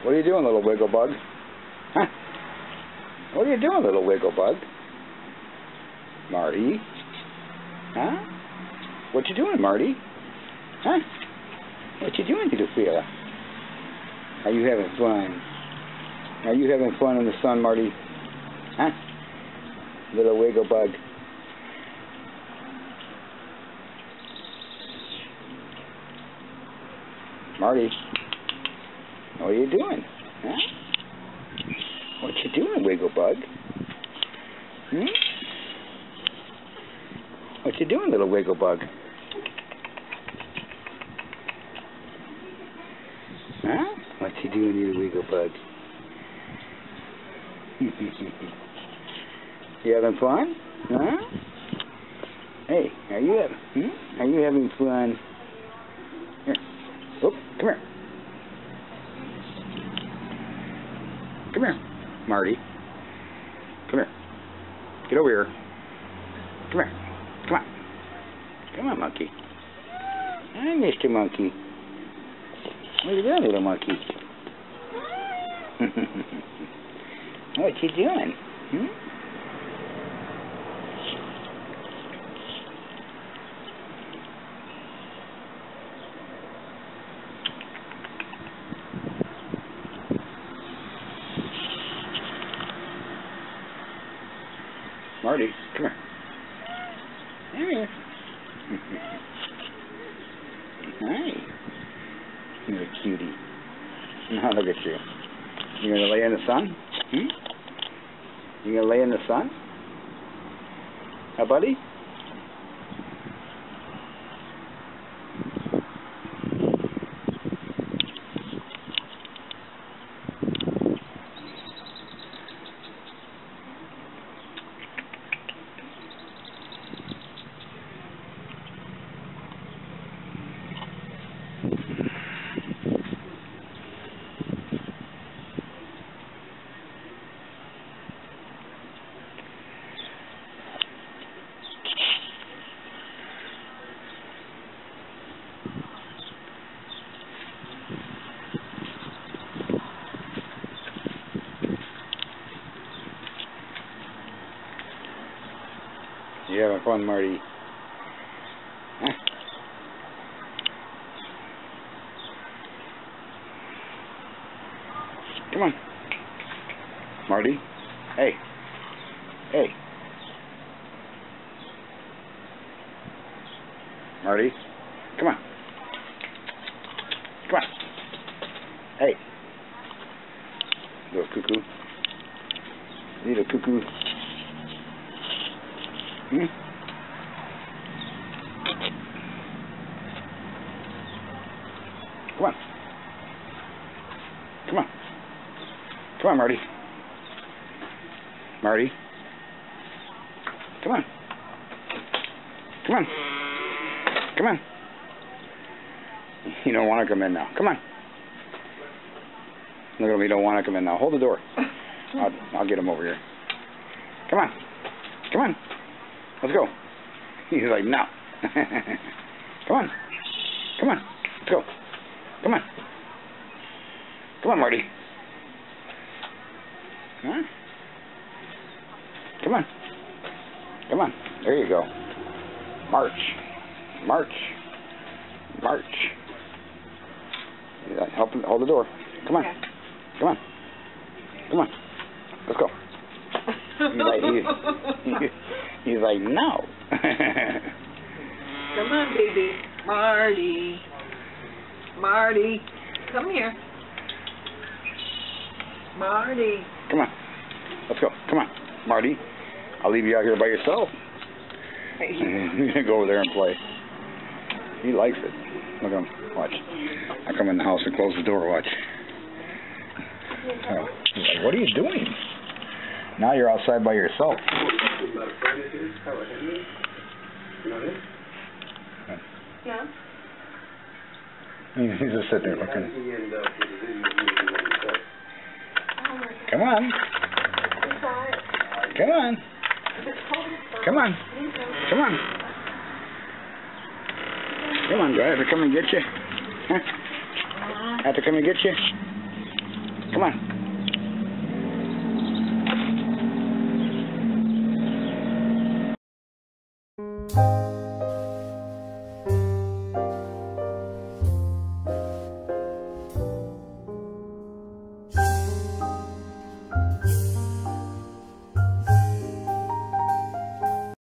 What are you doing, little wiggle bug? Huh? What are you doing, little wiggle bug? Marty? Huh? What you doing, Marty? Huh? What you doing, little fella? Are you having fun? Are you having fun in the sun, Marty? Huh? Little wiggle bug. Marty? What are you doing? Huh? What you doing, wiggle bug? Hmm? What you doing, little wiggle bug? Huh? What you doing, you wiggle bug? You having fun? Huh? Hey, are you having fun? Here. Oh, come here. Come here, Marty. Come here. Get over here. Come here. Come on. Come on, monkey. Hi, Mr. Monkey. What are you doing, little monkey? What you doing? Hmm? Marty, come here. Come here. Hi. You're a cutie. Now look at you. You gonna lay in the sun? Hmm? You gonna lay in the sun? Huh, buddy? You having fun, Marty? Huh? Come on. Marty? Hey. Hey. Marty? Come on. Come on. Hey. Little cuckoo. Little cuckoo. Hmm? Come on. Come on. Come on, Marty. Marty. Come on. Come on. Come on. You don't want to come in now. Come on. Look at him. You don't want to come in now. Hold the door. I'll get him over here. Come on. Come on. Let's go. He's like, no. Come on. Come on. Let's go. Come on. Come on, Marty. Huh? Come on. Come on. There you go. March. March. March. Hold the door. Come on. Come on. Come on. Let's go. He's like, no. Come on, baby. Marty. Marty. Come here. Marty. Come on. Let's go. Come on. Marty. I'll leave you out here by yourself. You're going to go over there and play. He likes it. Look at him. Watch. I come in the house and close the door. Watch. Oh. He's like, what are you doing? Now you're outside by yourself. Yeah. He's just sitting there looking. Come on. Come on. Come on. Come on. Come on, do I have to come and get you? Huh? I have to come and get you? Come on.